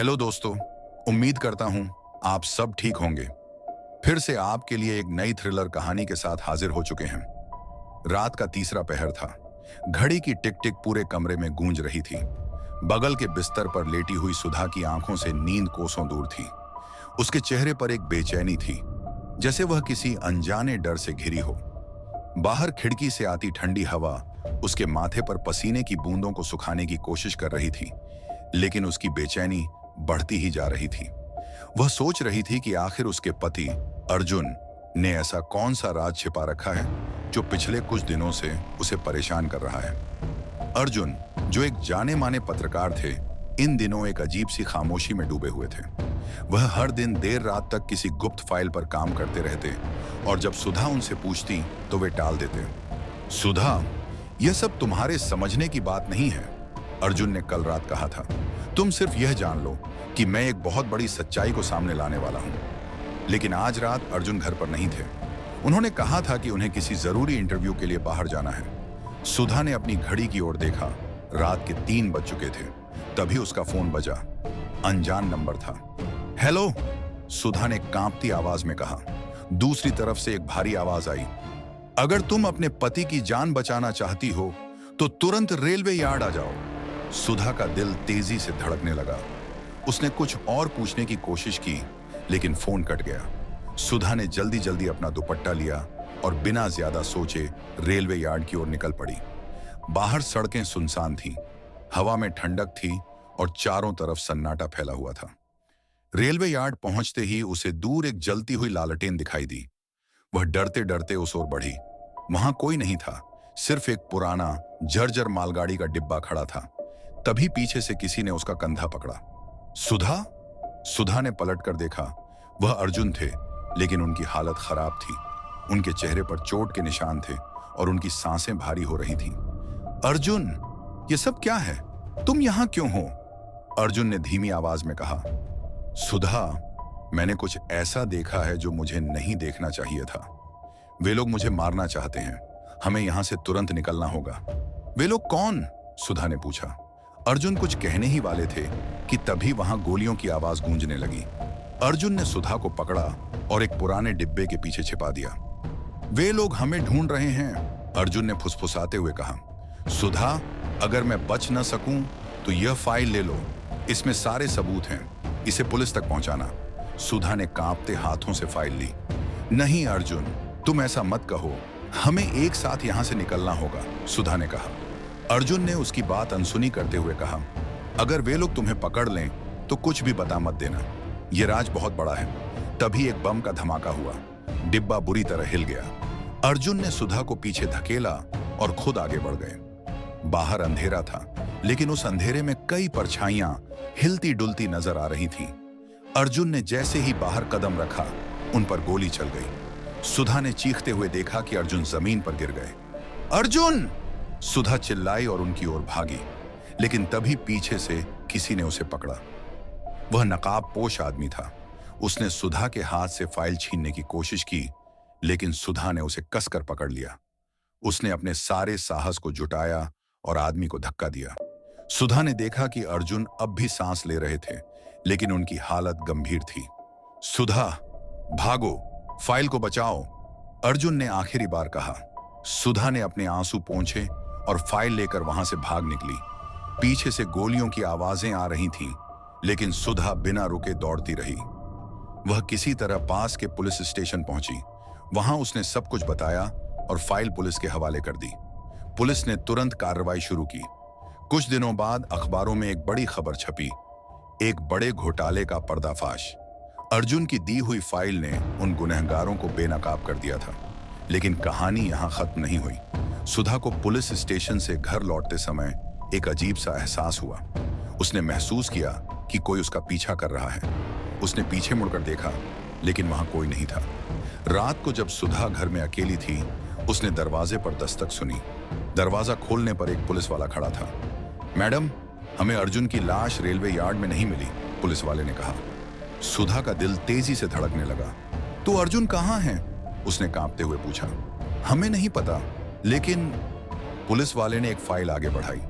Hello दोस्तों, उम्मीद करता हूं आप सब ठीक होंगे। फिर से आपके लिए एक नई थ्रिलर कहानी के साथ हाजिर हो चुके हैं। रात का तीसरा पहर था। घड़ी की टिक टिक पूरे कमरे में गूंज रही थी। बगल के बिस्तर पर लेटी हुई सुधा की आंखों से नींद कोसों दूर थी। उसके चेहरे पर एक बेचैनी थी, जैसे वह किसी अनजाने डर से घिरी हो। बाहर खिड़की से आती ठंडी हवा उसके माथे पर पसीने की बूंदों को सुखाने की कोशिश कर रही थी, लेकिन उसकी बेचैनी बढ़ती ही जा रही थी। वह सोच रही थी कि आखिर उसके पति अर्जुन ने ऐसा कौन सा राज छिपा रखा है जो पिछले कुछ दिनों से उसे परेशान कर रहा है। अर्जुन, जो एक जाने माने पत्रकार थे, इन दिनों एक अजीब सी खामोशी में डूबे हुए थे। वह हर दिन देर रात तक किसी गुप्त फाइल पर काम करते रहते और जब सुधा उनसे पूछती तो वे टाल देते। सुधा, यह सब तुम्हारे समझने की बात नहीं है, अर्जुन ने कल रात कहा था। तुम सिर्फ यह जान लो कि मैं एक बहुत बड़ी सच्चाई को सामने लाने वाला हूं। लेकिन आज रात अर्जुन घर पर नहीं थे। उन्होंने कहा था कि उन्हें किसी जरूरी इंटरव्यू के लिए बाहर जाना है। सुधा ने अपनी घड़ी की ओर देखा। रात के 3 बज चुके थे। तभी उसका फोन बजा। अनजान नंबर था। हेलो, सुधा ने कांपती आवाज में कहा। दूसरी तरफ से एक भारी आवाज आई। अगर तुम अपने पति की जान बचाना चाहती हो तो तुरंत रेलवे यार्ड आ जाओ। सुधा का दिल तेजी से धड़कने लगा। उसने कुछ और पूछने की कोशिश की, लेकिन फोन कट गया। सुधा ने जल्दी जल्दी अपना दुपट्टा लिया और बिना ज्यादा सोचे रेलवे यार्ड की ओर निकल पड़ी। बाहर सड़कें सुनसान थीं, हवा में ठंडक थी और चारों तरफ सन्नाटा फैला हुआ था। रेलवे यार्ड पहुंचते ही उसे दूर एक जलती हुई लालटेन दिखाई दी। वह डरते डरते उस ओर बढ़ी। वहां कोई नहीं था, सिर्फ एक पुराना जर्जर मालगाड़ी का डिब्बा खड़ा था। तभी पीछे से किसी ने उसका कंधा पकड़ा। सुधा? सुधा ने पलटकर देखा। वह अर्जुन थे, लेकिन उनकी हालत खराब थी। उनके चेहरे पर चोट के निशान थे और उनकी सांसें भारी हो रही थीं। अर्जुन, ये सब क्या है? तुम यहां क्यों हो? अर्जुन ने धीमी आवाज में कहा। सुधा, मैंने कुछ ऐसा देखा है जो मुझे नहीं देखना चाहिए था। वे लोग मुझे मारना चाहते हैं। हमें यहां से तुरंत निकलना होगा। वे लोग कौन? सुधा ने पूछा। अर्जुन कुछ कहने ही वाले थे कि तभी वहां गोलियों की आवाज गूंजने लगी। अर्जुन ने सुधा को पकड़ा और एक पुराने डिब्बे के पीछे छिपा दिया। वे लोग हमें ढूंढ रहे हैं, अर्जुन ने फुसफुसाते हुए कहा। सुधा, अगर मैं बच न सकूं तो यह फाइल ले लो। इसमें सारे सबूत हैं। इसे पुलिस तक पहुंचाना। सुधा ने कांपते हाथों से फाइल ली। नहीं अर्जुन, तुम ऐसा मत कहो। हमें एक साथ यहां से निकलना होगा, सुधा ने कहा। अर्जुन ने उसकी बात अनसुनी करते हुए कहा, अगर वे लोग तुम्हें पकड़ लें तो कुछ भी बता मत देना। यह राज बहुत बड़ा है। तभी एक बम का धमाका हुआ। डिब्बा बुरी तरह हिल गया। अर्जुन ने सुधा को पीछे धकेला और खुद आगे बढ़ गए। बाहर अंधेरा था, लेकिन उस अंधेरे में कई परछाइयां हिलती डुलती नजर आ रही थीं। अर्जुन ने जैसे ही बाहर कदम रखा, उन पर गोली चल गई। सुधा ने चीखते हुए देखा कि अर्जुन जमीन पर गिर गए। अर्जुन! सुधा चिल्लाई और उनकी ओर भागी, लेकिन तभी पीछे से किसी ने उसे पकड़ा। वह नकाबपोश आदमी था। उसने सुधा के हाथ से फाइल छीनने की कोशिश की, लेकिन सुधा ने उसे कसकर पकड़ लिया। उसने अपने सारे साहस को जुटाया और आदमी को धक्का दिया। सुधा ने देखा कि अर्जुन अब भी सांस ले रहे थे, लेकिन उनकी हालत गंभीर थी। सुधा, भागो, फाइल को बचाओ, अर्जुन ने आखिरी बार कहा। सुधा ने अपने आंसू पोंछे और फाइल लेकर वहां से भाग निकली। पीछे से गोलियों की आवाजें आ रही थीं, लेकिन सुधा बिना रुके दौड़ती रही। वह किसी तरह पास के पुलिस स्टेशन पहुंची। वहां उसने सब कुछ बताया और फाइल पुलिस के हवाले कर दी। पुलिस ने तुरंत कार्रवाई शुरू की। कुछ दिनों बाद अखबारों में एक बड़ी खबर छपी, एक बड़े घोटाले का पर्दाफाश। अर्जुन की दी हुई फाइल ने उन गुनहगारों को बेनकाब कर दिया था। लेकिन कहानी यहां खत्म नहीं हुई। सुधा को पुलिस स्टेशन से घर लौटते समय एक अजीब सा एहसास हुआ। उसने महसूस किया कि कोई उसका पीछा कर रहा है। उसने पीछे मुड़कर देखा, लेकिन वहां कोई नहीं था। रात को जब सुधा घर में अकेली थी, उसने दरवाजे पर दस्तक सुनी। दरवाजा खोलने पर एक पुलिस वाला खड़ा था। मैडम, हमें अर्जुन की लाश रेलवे यार्ड में नहीं मिली, पुलिस वाले ने कहा। सुधा का दिल तेजी से धड़कने लगा। तो अर्जुन कहाँ है? उसने कांपते हुए पूछा। हमें नहीं पता, लेकिन पुलिस वाले ने एक फाइल आगे बढ़ाई।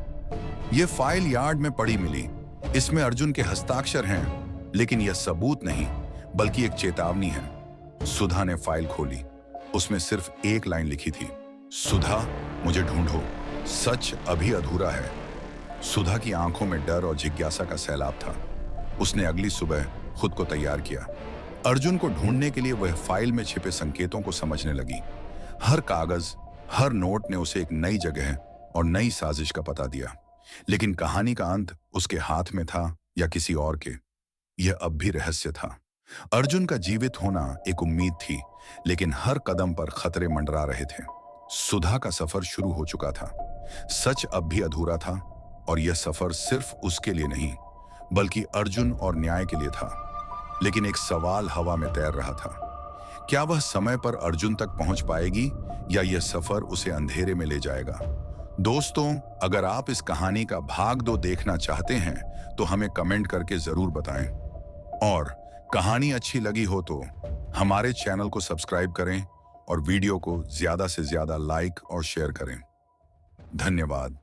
यह फाइल यार्ड में पड़ी मिली। इसमें अर्जुन के हस्ताक्षर हैं, लेकिन यह सबूत नहीं बल्कि एक चेतावनी है। सुधा ने फाइल खोली। उसमें सिर्फ एक लाइन लिखी थी, सुधा मुझे ढूंढो, सच अभी अधूरा है। सुधा की आंखों में डर और जिज्ञासा का सैलाब था। उसने अगली सुबह खुद को तैयार किया। अर्जुन को ढूंढने के लिए वह फाइल में छिपे संकेतों को समझने लगी। हर कागज, हर नोट ने उसे एक नई जगह और नई साजिश का पता दिया। लेकिन कहानी का अंत उसके हाथ में था या किसी और के, यह अब भी रहस्य था। अर्जुन का जीवित होना एक उम्मीद थी, लेकिन हर कदम पर खतरे मंडरा रहे थे। सुधा का सफर शुरू हो चुका था। सच अब भी अधूरा था, और यह सफर सिर्फ उसके लिए नहीं बल्कि अर्जुन और न्याय के लिए था। लेकिन एक सवाल हवा में तैर रहा था, क्या वह समय पर अर्जुन तक पहुंच पाएगी या यह सफर उसे अंधेरे में ले जाएगा? दोस्तों, अगर आप इस कहानी का भाग 2 देखना चाहते हैं तो हमें कमेंट करके जरूर बताएं। और कहानी अच्छी लगी हो तो हमारे चैनल को सब्सक्राइब करें और वीडियो को ज्यादा से ज्यादा लाइक और शेयर करें। धन्यवाद।